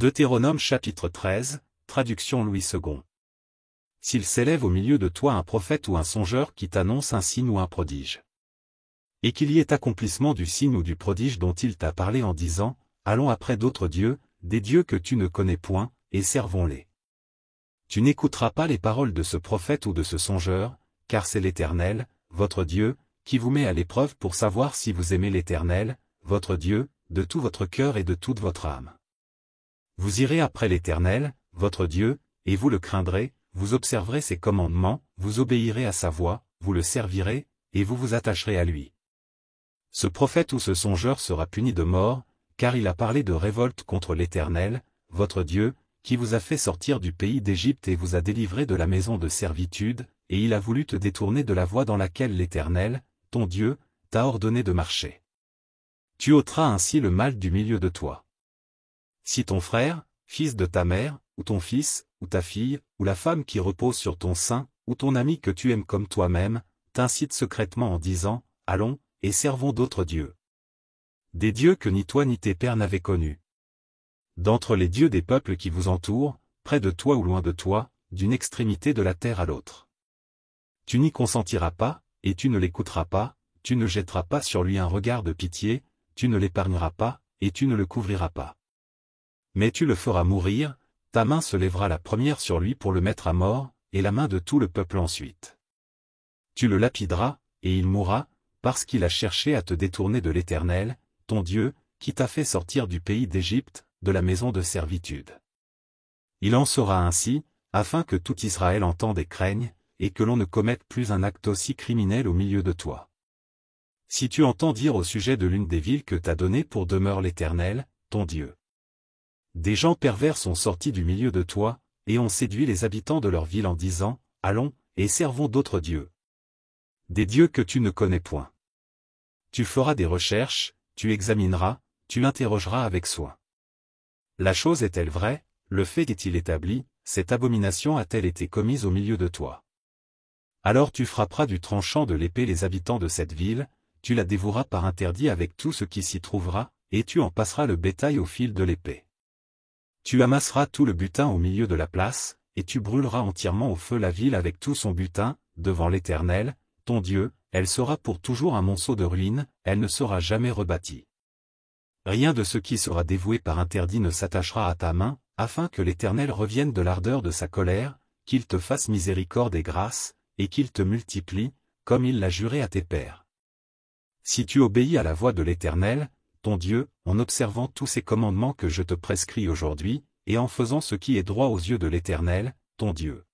Deutéronome chapitre 13, traduction Louis II. S'il s'élève au milieu de toi un prophète ou un songeur qui t'annonce un signe ou un prodige, et qu'il y ait accomplissement du signe ou du prodige dont il t'a parlé en disant, allons après d'autres dieux, des dieux que tu ne connais point, et servons-les. Tu n'écouteras pas les paroles de ce prophète ou de ce songeur, car c'est l'Éternel, votre Dieu, qui vous met à l'épreuve pour savoir si vous aimez l'Éternel, votre Dieu, de tout votre cœur et de toute votre âme. Vous irez après l'Éternel, votre Dieu, et vous le craindrez, vous observerez ses commandements, vous obéirez à sa voix, vous le servirez, et vous vous attacherez à lui. Ce prophète ou ce songeur sera puni de mort, car il a parlé de révolte contre l'Éternel, votre Dieu, qui vous a fait sortir du pays d'Égypte et vous a délivré de la maison de servitude, et il a voulu te détourner de la voie dans laquelle l'Éternel, ton Dieu, t'a ordonné de marcher. Tu ôteras ainsi le mal du milieu de toi. Si ton frère, fils de ta mère, ou ton fils, ou ta fille, ou la femme qui repose sur ton sein, ou ton ami que tu aimes comme toi-même, t'incite secrètement en disant, allons, et servons d'autres dieux. Des dieux que ni toi ni tes pères n'avaient connus. D'entre les dieux des peuples qui vous entourent, près de toi ou loin de toi, d'une extrémité de la terre à l'autre. Tu n'y consentiras pas, et tu ne l'écouteras pas, tu ne jetteras pas sur lui un regard de pitié, tu ne l'épargneras pas, et tu ne le couvriras pas. Mais tu le feras mourir, ta main se lèvera la première sur lui pour le mettre à mort, et la main de tout le peuple ensuite. Tu le lapideras, et il mourra, parce qu'il a cherché à te détourner de l'Éternel, ton Dieu, qui t'a fait sortir du pays d'Égypte, de la maison de servitude. Il en sera ainsi, afin que tout Israël entende et craigne, et que l'on ne commette plus un acte aussi criminel au milieu de toi. Si tu entends dire au sujet de l'une des villes que t'a données pour demeure l'Éternel, ton Dieu, des gens pervers sont sortis du milieu de toi, et ont séduit les habitants de leur ville en disant, allons, et servons d'autres dieux. Des dieux que tu ne connais point. Tu feras des recherches, tu examineras, tu l'interrogeras avec soin. La chose est-elle vraie, le fait est-il établi, cette abomination a-t-elle été commise au milieu de toi? Alors tu frapperas du tranchant de l'épée les habitants de cette ville, tu la dévoueras par interdit avec tout ce qui s'y trouvera, et tu en passeras le bétail au fil de l'épée. Tu amasseras tout le butin au milieu de la place, et tu brûleras entièrement au feu la ville avec tout son butin, devant l'Éternel, ton Dieu, elle sera pour toujours un monceau de ruines, elle ne sera jamais rebâtie. Rien de ce qui sera dévoué par interdit ne s'attachera à ta main, afin que l'Éternel revienne de l'ardeur de sa colère, qu'il te fasse miséricorde et grâce, et qu'il te multiplie, comme il l'a juré à tes pères. Si tu obéis à la voix de l'Éternel, ton Dieu, en observant tous ces commandements que je te prescris aujourd'hui, et en faisant ce qui est droit aux yeux de l'Éternel, ton Dieu,